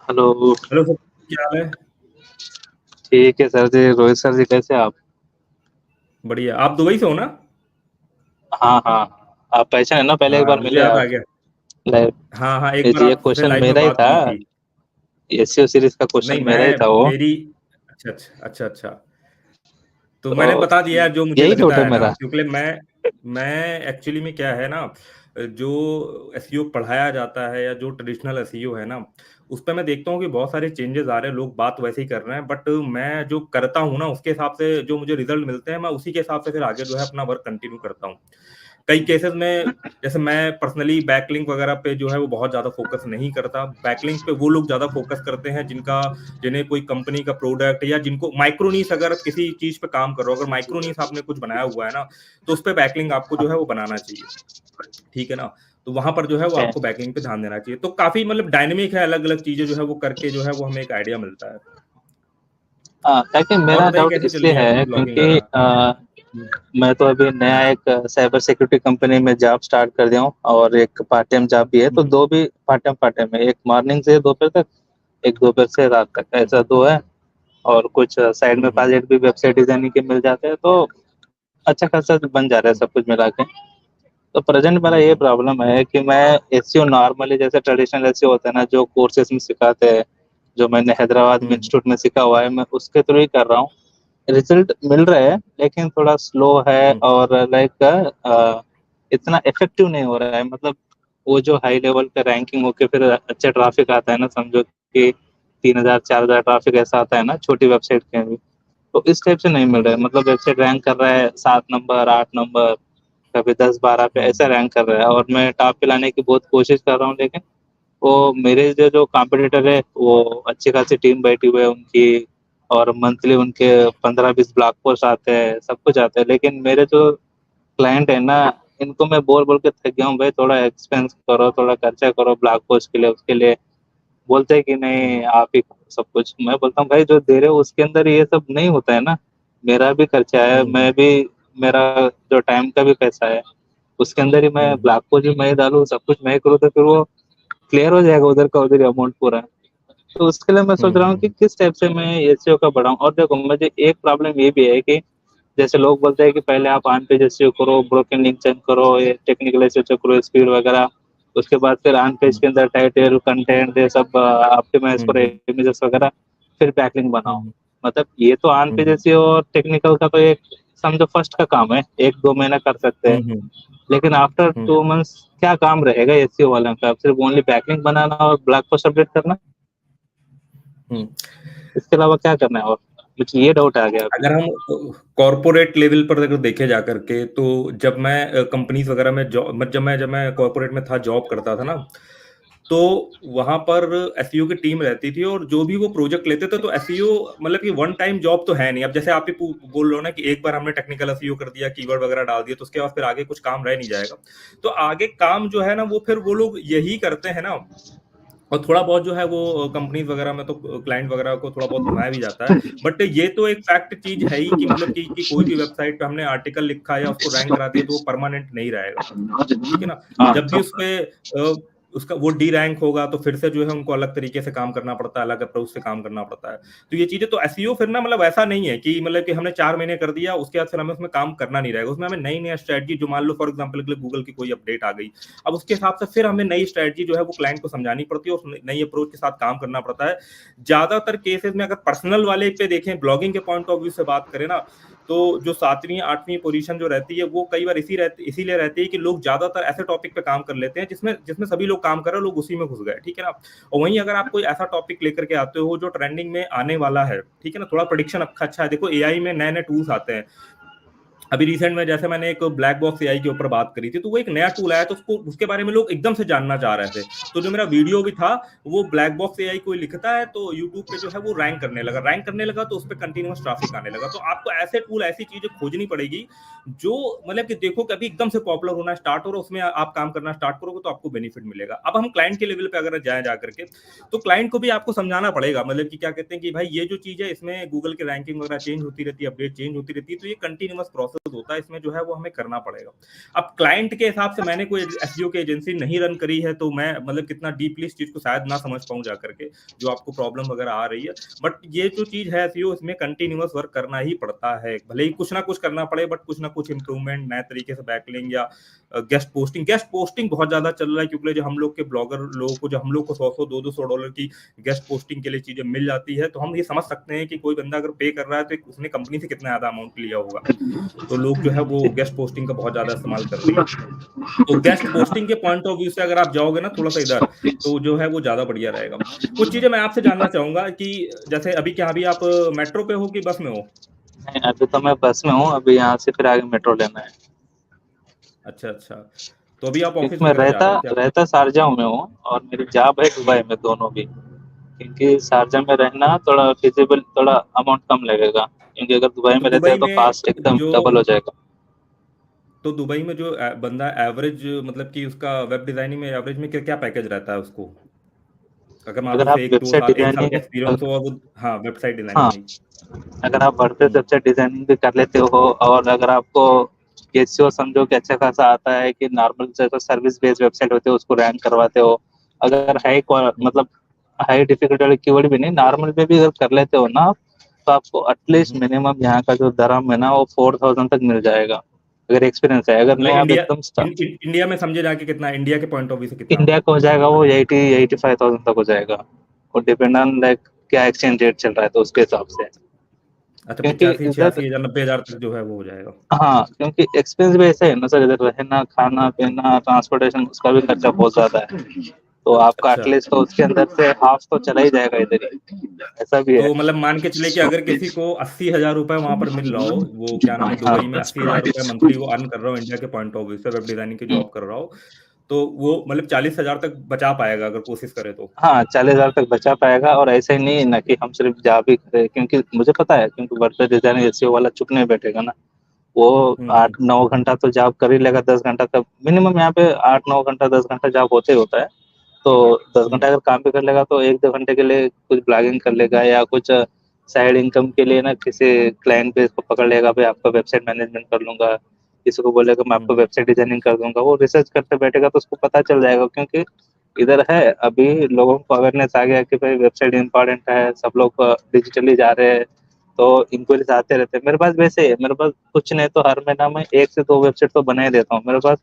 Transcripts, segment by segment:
Hello. Hello sir, क्या हाल है? ठीक है सर जी। रोहित सर जी, कैसे हैं आप? बढ़िया। आप दुबई से हो ना? हाँ हाँ, आप पहचाने ना, पहले एक हाँ, बार मुझे मिले याद आप आ गया। लाइव। हाँ हाँ, एक ये बार जी, ये आपसे क्वेश्चन लाइव में मेरा ही बात था। हुई थी। एसईओ सीरीज का क्वेश्चन नहीं, मेरा ही मैं था वो। मेरी अच्छा अच्छा अच्छा अच्छा। तो मैंने तो बता दिया जो मुझे यही लगता डाउट है है ना, मेरा। क्योंकि मैं एक्चुअली में क्या है ना, जो एसईओ पढ़ाया जाता है या जो ट्रेडिशनल एसईओ है ना, उस पे मैं देखता हूँ कि बहुत सारे चेंजेस आ रहे हैं, लोग बात वैसे ही कर रहे हैं, बट मैं जो करता हूँ ना उसके हिसाब से जो मुझे रिजल्ट मिलते हैं, मैं उसी के हिसाब से फिर आगे जो है अपना वर्क कंटिन्यू करता हूँ। कई केसेस में जैसे मैं पर्सनली बैकलिंक वगैरह पे जो है वो बहुत ज्यादा फोकस नहीं करता। बैकलिंक पे वो लोग ज्यादा फोकस करते हैं जिन्हें कोई कंपनी का प्रोडक्ट या जिनको माइक्रोनीस, अगर किसी चीज पे काम कर रहे हो, अगर माइक्रोनीस आपने कुछ बनाया हुआ है ना, तो उस पे बैकलिंक आपको जो है वो बनाना चाहिए। ठीक है ना? तो वहां पर जो है वो ओके। आपको बैकलिंक पे ध्यान देना चाहिए। तो काफी मतलब डायनेमिक है, अलग अलग चीजें जो है वो करके जो है वो हमें एक आइडिया मिलता है। हाँ, ताकि और मेरा बताइए डाउट कैसे चल इसलिए रही है आपकी है ब्लॉगिंग क्योंकि वगैरह? हम्म, मैं तो अभी नया एक साइबर सिक्योरिटी कंपनी में जॉब स्टार्ट कर दिया हूँ, और एक पार्ट टाइम जॉब भी है। तो हम्म, दो भी पार्ट टाइम है, एक मॉर्निंग से दोपहर तक, एक दोपहर से रात तक, ऐसा हम्म, दो है। और कुछ साइड में हम्म, प्रोजेक्ट भी वेबसाइट डिजाइनिंग के मिल जाते हैं, तो अच्छा खासा बन जा रहा है हम्म, सब कुछ मिला के। तो प्रेजेंट मेरा हम्म, ये प्रॉब्लम है कि मैं एसईओ नॉर्मली जैसे ट्रेडिशनल एसईओ होता है ना, जो कोर्सेज में सिखाते हैं, जो मैंने हैदराबाद में हम्म, इंस्टीट्यूट में सीखा हुआ है, मैं उसके थ्रू ही कर रहा हूँ। रिजल्ट मिल रहा है, लेकिन थोड़ा स्लो है, हम्म, और लाइक इतना इफेक्टिव नहीं हो रहा है। मतलब वो जो हाई लेवल पे रैंकिंग होके फिर अच्छा ट्रैफिक आता है ना, समझो कि 3,000 4,000 ट्रैफिक ऐसा आता है ना छोटी वेबसाइट के भी, तो इस टाइप से नहीं मिल रहा है। हम्म, मतलब वेबसाइट रैंक कर रहा है 7 नंबर 8 नंबर, कभी 10 12 पे ऐसा हम्म, रैंक कर रहा है, और मैं टॉप पे लाने की बहुत कोशिश कर रहा हूँ, लेकिन वो मेरे जो जो कॉम्पिटिटर है वो अच्छी खासी टीम बैठी हुई है उनकी, और मंथली उनके 15 20 ब्लॉग पोस्ट आते हैं, सब कुछ आता है, लेकिन मेरे जो क्लाइंट है ना, इनको मैं बोल बोल के थक गया हूँ, भाई थोड़ा एक्सपेंस करो, थोड़ा खर्चा करो ब्लॉग पोस्ट के लिए, उसके लिए बोलते हैं कि नहीं हम्म, आप ही करो सब कुछ। मैं बोलता हूँ भाई जो दे रहे हो उसके अंदर ये सब नहीं होता है ना, मेरा भी खर्चा है, हम्म, मैं भी, मेरा जो टाइम का भी पैसा है, उसके अंदर ही मैं हम्म, ब्लॉग पोस्ट भी मैं ही डालूँ, सब कुछ मैं ही करूँ, तो फिर वो क्लियर हो जाएगा उधर का उधर अमाउंट पूरा। तो उसके लिए मैं सोच रहा हूँ कि हम्म, किस टाइप से मैं एसईओ का बढ़ाऊँ। और देखो, मुझे एक प्रॉब्लम ये भी है कि जैसे लोग बोलते हैं कि पहले आप ऑन पेज एसईओ करो, ब्रोकन लिंक चेक करो, ये टेक्निकल एसईओ चेक करो, स्पीड वगैरह, उसके बाद फिर ऑन पेज के अंदर टाइटल कंटेंट ये सब ऑप्टिमाइज करो, हम्म, इमेजेस वगैरह, फिर बैकलिंक बनाओ। हम्म, मतलब ये तो ऑन पेज हम्म, एसईओ और टेक्निकल का तो एक समझो फर्स्ट का काम है, 1 2 महीना कर सकते हैं, हम्म, लेकिन आफ्टर हम्म, 2 मंथ्स क्या काम रहेगा एसईओ वालों का? सिर्फ ओनली बैकलिंक बनाना और ब्लॉग पोस्ट अपडेट करना, हम्म। इसके अलावा क्या करना है? और मुझे ये डाउट आ गया अभी। अगर हम कॉरपोरेट लेवल पर अगर देखे जा करके, तो जब मैं कंपनीज वगैरह में जब मैं कॉरपोरेट में था, जॉब करता था ना, तो वहां पर एसईओ की टीम रहती थी, और जो भी वो प्रोजेक्ट लेते थे, तो एसईओ मतलब कि वन टाइम जॉब तो है नहीं। अब जैसे आप ही बोल रहे हो ना कि एक बार हमने टेक्निकल एसईओ कर दिया, कीवर्ड वगैरह डाल दिया, तो उसके बाद फिर आगे कुछ काम रह नहीं जाएगा। तो आगे काम जो है ना, वो फिर वो लोग यही करते हैं ना। और थोड़ा बहुत जो है वो कंपनीज वगैरह में तो क्लाइंट वगैरह को थोड़ा बहुत घुमाया भी जाता है। बट ये तो एक फैक्ट चीज है ही कि मतलब कि कोई भी वेबसाइट पे हमने आर्टिकल लिखा या उसको रैंक करा दिया, तो वो परमानेंट नहीं रहेगा। ठीक है ना? जब भी उस पे उसका वो डी रैंक होगा, तो फिर से जो है उनको अलग तरीके से काम करना पड़ता है, अलग अप्रोच से काम करना पड़ता है। तो ये चीजें तो एसईओ फिर ना, मतलब ऐसा नहीं है कि मतलब कि हमने 4 महीने कर दिया, उसके बाद फिर हमें उसमें काम करना नहीं रहेगा। उसमें हमें नई नई स्ट्रेटजी, जो मान लो फॉर एग्जाम्पल गूगल की कोई अपडेट आ गई, अब उसके हिसाब से फिर हमें नई स्ट्रेटजी जो है वो क्लाइंट को समझानी पड़ती है, उस नई अप्रोच के साथ काम करना पड़ता है। ज्यादातर केसेस में अगर पर्सनल वाले पे देखें, ब्लॉगिंग के पॉइंट ऑफ व्यू से बात करें ना, तो जो 7वीं 8वीं पोजीशन जो रहती है, वो कई बार इसीलिए रहती है कि लोग ज्यादातर ऐसे टॉपिक पे काम कर लेते हैं जिसमें जिसमें सभी लोग काम कर रहे हैं, लोग उसी में घुस गए। ठीक है ना? और वहीं अगर आप कोई ऐसा टॉपिक लेकर के आते हो जो ट्रेंडिंग में आने वाला है, ठीक है ना, थोड़ा प्रोडिक्शन अच्छा है। देखो, एआई में नए नए टूल्स आते हैं। अभी रिसेंट में जैसे मैंने एक ब्लैक बॉक्स एआई के ऊपर बात करी थी, तो वो एक नया टूल आया, तो उसको उसके बारे में लोग एकदम से जानना चाह रहे थे। तो जो मेरा वीडियो भी था, वो ब्लैक बॉक्स एआई कोई लिखता है, तो यूट्यूब पे जो है वो रैंक करने लगा, तो उस पर कंटिन्यूस ट्रैफिक आने लगा। तो आपको ऐसे टूल, ऐसी चीजें खोजनी पड़ेगी जो मतलब कि देखो, कभी एकदम से पॉपुलर होना स्टार्ट हो और उसमें आप काम करना स्टार्ट करोगे, तो आपको बेनिफिट मिलेगा। अब हम क्लाइंट के लेवल पे अगर जाए जा करके, तो क्लाइंट को भी आपको समझाना पड़ेगा, मतलब कि क्या कहते हैं कि भाई ये जो चीज है, इसमें गूगल की रैंकिंग वगैरह चेंज होती रहती है, अपडेट चेंज होती रहती है, तो ये कंटिन्यूस प्रोसेस होता है, इसमें जो है वो हमें करना पड़ेगा। अब क्लाइंट के हिसाब से मैंने कोई एसईओ की एजेंसी नहीं रन करी है, तो मैं मतलब कितना डीपली इस चीज को शायद ना समझ पाऊं जा करके, जो आपको प्रॉब्लम वगैरह आ रही है। बट ये जो चीज है एसईओ, इसमें कंटिन्यूअस वर्क करना ही पड़ता है, भले ही कुछ ना कुछ करना पड़े, बट कुछ ना कुछ इंप्रूवमेंट नए तरीके से बैकलिंग या गेस्ट पोस्टिंग बहुत ज्यादा चल रहा है, क्योंकि जो हम लोग के ब्लॉगर लोगों को, जो हम लोग को $100-200 की गेस्ट पोस्टिंग के लिए चीजें मिल जाती है, तो हम ये समझ सकते हैं कि कोई बंदा अगर पे कर रहा है तो उसने कंपनी से कितना ज्यादा अमाउंट लिया होगा। तो लोग जो है वो गेस्ट पोस्टिंग का बहुत ज्यादा इस्तेमाल कर रहे हैं। तो गेस्ट पोस्टिंग के पॉइंट ऑफ व्यू से अगर आप जाओगे ना थोड़ा सा इधर, तो जो है वो ज्यादा बढ़िया रहेगा। कुछ चीजें मैं आपसे जानना चाहूंगा कि जैसे अभी क्या, अभी आप मेट्रो पे हो कि बस में हो? नहीं, अभी तो मैं बस में हूँ, अभी यहाँ से फिर आगे मेट्रो लेना है। अच्छा अच्छा, तो अभी आप ऑफिस क्योंकि मैं वगैरह जा रहता रहे हो क्या? रहता शारजाह में हूँ और मेरी जॉब है दुबई में, दोनों भी। क्योंकि शारजाह में रहना थोड़ा फिजिबल, थोड़ा अमाउंट कम लगेगा, क्योंकि अगर दुबई तो में रहते दुबई हैं तो में कास्ट एकदम जो डबल हो जाएगा। तो दुबई में जो बंदा एवरेज, मतलब कि उसका वेब डिजाइनिंग में एवरेज में क्या क्या पैकेज रहता है उसको, अगर मान लो अगर उसे आप वेबसाइट एक साल का डिजाइनिंग, एक्सपीरियंस हो और वो, हाँ, वेबसाइट डिजाइनिंग हाँ, में ही। अगर आप वर्डप्रेस हम्म वेबसाइट डिजाइनिंग भी कर लेते हो, और अगर आपको एसईओ समझो कि अच्छा खासा आता है, कि नॉर्मल जैसे सर्विस बेस्ड वेबसाइट होते हैं उसको रैंक करवाते हो, अगर हम्म मतलब हाई डिफिकल्टी वाले कीवर्ड भी नहीं, नॉर्मल पे भी अगर कर लेते हो ना, तो आपको एटलीस्ट हम्म। मिनिमम यहाँ का जो दरम है ना वो 4000 तक मिल जाएगा, अगर एक्सपीरियंस है। अगर मतलब नहीं, आप इंडिया, एकदम इंडिया में समझे जाके कितना, इंडिया के पॉइंट ऑफ व्यू से कितना? इंडिया का हो जाएगा वो 85,000 तक हो जाएगा, और डिपेंड ऑन लाइक क्या एक्सचेंज रेट चल रहा है तो उसके हिसाब से। अच्छा, क्योंकि 85 इधर, 86 हजार 90 हजार तक जो है वो हो जाएगा। हाँ, क्योंकि एक्सपेंस भी ऐसा है ना सर, इधर रहना खाना पीना ट्रांसपोर्टेशन उसका भी खर्चा बहुत ज्यादा है, तो आपका अच्छा, एटलीस्ट तो उसके अंदर से हाफ तो चला ही जाएगा इधर ही, ऐसा भी है। तो मतलब मान के चले कि अगर किसी को 80 हजार रुपए वहां पर मिल रहा हो, वो क्या नाम है, हाँ, दुबई में 80 हजार रुपए मंथली वो अर्न कर रहा हो इंडिया के पॉइंट ऑफ व्यू से, वेब डिजाइनिंग की जॉब कर रहा हो, तो वो मतलब 40 हजार तक बचा पाएगा अगर कोशिश करे तो? हाँ, 40,000 तक बचा पाएगा। और ऐसा ही नहीं है ना कि हम सिर्फ जा भी करें, क्योंकि मुझे पता है, क्योंकि वर्डप्रेस डिजाइनर एसईओ वाला चुप नहीं बैठेगा ना, वो हम्म 8-9 घंटा तो जॉब कर ही लेगा, 10 घंटा तक मिनिमम यहाँ पे 8-9 घंटा 10 घंटा जॉब होते ही होता है। तो 10 घंटा हम्म अगर काम भी कर लेगा तो 1-2 घंटे के लिए कुछ ब्लॉगिंग कर लेगा, या कुछ साइड इनकम के लिए ना किसी क्लाइंट बेस को पकड़ लेगा, भाई आपका वेबसाइट मैनेजमेंट कर लूंगा, किसी को बोलेगा मैं आपको हम्म वेबसाइट डिजाइनिंग कर दूंगा। वो रिसर्च करते बैठेगा तो उसको पता चल जाएगा, क्योंकि इधर है अभी लोगों को अवेयरनेस आ गया कि भाई वेबसाइट इंपॉर्टेंट है, सब लोग डिजिटली जा रहे हैं, तो इंक्वायरीज आते रहते हैं। मेरे पास वैसे ही है, मेरे पास कुछ नहीं तो हर महीना में 1 से 2 वेबसाइट तो बना ही देता हूँ मेरे पास।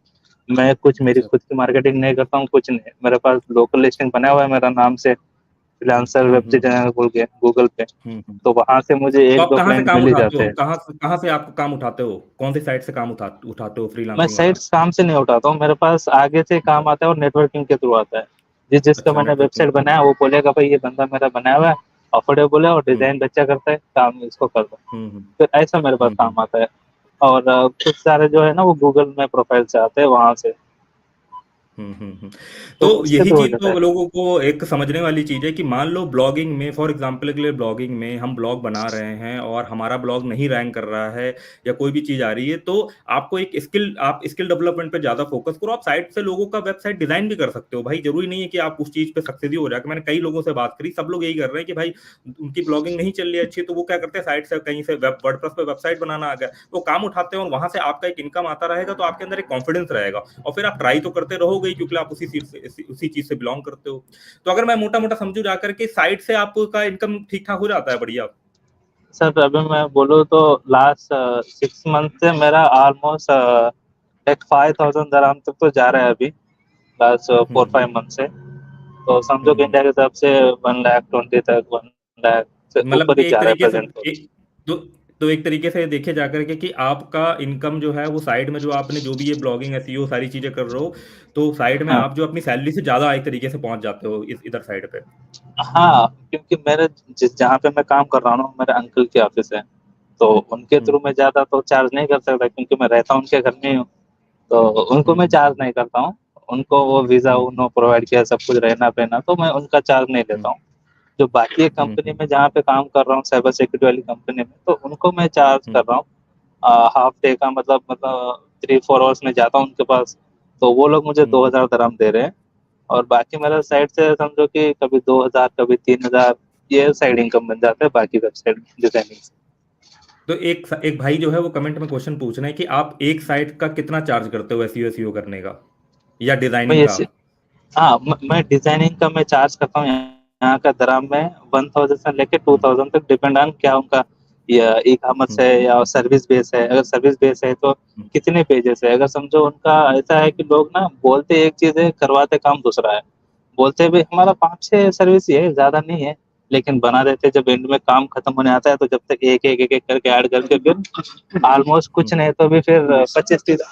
मैं कुछ मेरी अच्छा। खुद की मार्केटिंग नहीं करता हूँ, कुछ नहीं, मेरे पास लोकल लिस्टिंग बना हुआ है मेरा नाम से, फ्रीलांसर वेब हम्म डिजाइनर बोल के गूगल पे। हम्म। तो वहां से मुझे तो एक आप दो कहाँ से क्लाइंट काम मिल ही उठाते जाते हो, हैं। कहाँ से आप काम उठाते हो, कौन सी साइट से काम उठाते हो मैं फ्रीलांसिंग वाला? साइट्स काम से नहीं उठाता हूँ, मेरे पास आगे से काम आता है और नेटवर्किंग के थ्रू आता है। जिसका अच्छा, मैंने नेटवर्किंग। वेबसाइट बनाया वो बोलेगा भाई ये बंदा मेरा बनाया हुआ है, अफोर्डेबल है और हम्म डिजाइन अच्छा करता है, काम इसको कर दो। हम्म फिर ऐसा मेरे पास हम्म। काम आता है। और कुछ सारे जो है ना वो गूगल में प्रोफाइल से आते हैं वहां से, हम्म। तो तो उसके यही थ्रू हो चीज जाता तो है। लोगों को एक समझने वाली चीज है कि मान लो ब्लॉगिंग में, फॉर एग्जांपल के लिए ब्लॉगिंग में हम ब्लॉग बना रहे हैं और हमारा ब्लॉग नहीं रैंक कर रहा है या कोई भी चीज आ रही है, तो आपको एक स्किल, आप स्किल डेवलपमेंट पे ज्यादा फोकस करो। आप साइट से लोगों का वेबसाइट डिजाइन भी कर सकते हो भाई, जरूरी नहीं है कि आप उस चीज पे सक्सेस ही हो जाए। मैंने कई लोगों से बात करी, सब लोग यही कर रहे हैं कि भाई उनकी ब्लॉगिंग नहीं चल रही है अच्छी, तो वो क्या करते हैं, साइट से कहीं से वेब वर्डप्रेस पे वेबसाइट बनाना आ गया, वो काम उठाते हैं और वहां से आपका एक इनकम आता रहेगा, तो आपके अंदर एक कॉन्फिडेंस रहेगा और फिर आप ट्राई तो करते रहोगे ही, क्योंकि आप उसी चीज से बिलोंग करते हो। तो अगर मैं मोटा मोटा समझू जाकर के, साइट से आपका इनकम ठीक ठाक हो जाता है, बढ़िया? सर अभी मैं बोलूँ तो लास्ट 6 मंथ से मेरा ऑलमोस्ट एक 5,000 दराम तक तो जा रहा है अभी, लास्ट फोर हम्म फाइव मंथ से। तो समझो कि हम्म। इंडिया की तरफ से 1,20,000 तक, 1,00,000 से मतलब ऊपर ही एक जा रहा है तरीके से प्रेजेंट तो। एक तो तो एक तरीके से देखे जाकर के कि आपका इनकम जो है वो साइड में, जो आपने जो भी ये ब्लॉगिंग एसईओ सारी चीजें कर रहे हो, तो साइड में हाँ, आप जो अपनी सैलरी से ज्यादा एक तरीके से पहुंच जाते हो इस इधर साइड पे। हाँ, क्योंकि मेरे जिस जहाँ पे मैं काम कर रहा हूँ मेरे अंकल की ऑफिस है, तो उनके हम्म थ्रू मैं ज़्यादा तो चार्ज नहीं कर सकता, क्योंकि मैं रहता हूँ उनके घर में ही हूँ, तो उनको मैं चार्ज हम्म नहीं करता हूँ। उनको वो वीज़ा हम्म उन्होंने प्रोवाइड किया, सब कुछ रहना पहना, तो मैं उनका चार्ज नहीं लेता हम्म हूँ। जो बाकी एक हम्म कंपनी में जहाँ पे काम कर रहा हूँ, साइबर सिक्योरिटी वाली कंपनी में, तो उनको मैं चार्ज कर हम्म रहा हूँ हाफ डे का, मतलब 3-4 आवर्स में जाता हूँ उनके पास, तो वो लोग मुझे हम्म। 2,000 दराम दे रहे हैं। और बाकी मेरा अच्छा। साइड से समझो कि कभी 2,000 कभी 3,000, ये साइड इनकम बन जाता है बाकी वेबसाइट डिजाइनिंग से। तो एक भाई जो है वो कमेंट में क्वेश्चन पूछ रहे हैं कि आप एक साइट का कितना चार्ज करते हो एसईओ करने का या मैं डिजाइनिंग ये का? हाँ मैं डिजाइनिंग का मैं चार्ज करता हूँ यहाँ का दराम में 1000 से लेके हम्म, 2000 तक, डिपेंड ऑन क्या उनका ई कॉमर्स हम्म, है या सर्विस बेस है। अगर सर्विस बेस है तो हम्म, कितने पेजेस है। अगर समझो उनका ऐसा है कि लोग ना बोलते एक चीज है, करवाते काम दूसरा है। बोलते भी हमारा 5-6 सर्विस ही है, ज्यादा नहीं है, लेकिन बना देते जब एंड में काम खत्म होने आता है तो जब तक एक एक करके ऐड करके फिर ऑलमोस्ट कुछ हम्म, नहीं तो भी फिर 25-30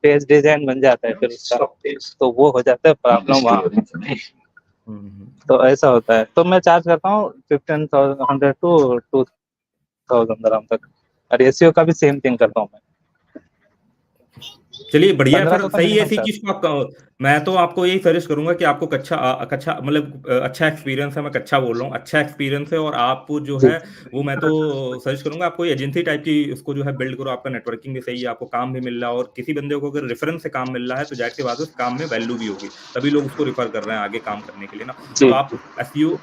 पेज डिजाइन बन जाता है फिर उसका। तो वो हो जाता है प्रॉब्लम वहाँ। हम्म। तो ऐसा होता है, तो मैं चार्ज करता हूँ 1500 टू 2000 दराम तक। और एसीओ का भी सेम थिंग करता हूँ मैं। चलिए बढ़िया है, 15 फिर तो सही है। मिनिमम ऐसी चार्ज। चीज को आप, मैं तो आपको यही सजेस्ट करूंगा कि आपको कच्चा कच्चा मतलब अच्छा एक्सपीरियंस है, मैं कच्चा बोल रहा हूँ, अच्छा एक्सपीरियंस है, और आप जो जी। है वो मैं तो सजेस्ट करूंगा आपको एजेंसी टाइप की उसको जो है बिल्ड करो। आपका नेटवर्किंग भी सही है, आपको काम भी मिल रहा है, और किसी बंदे को अगर रेफरेंस से काम मिल रहा है तो जाहिर सी बात है उस काम में वैल्यू भी होगी, तभी लोग उसको रिफर कर रहे हैं आगे काम करने के लिए ना। तो जी। आप एसईओ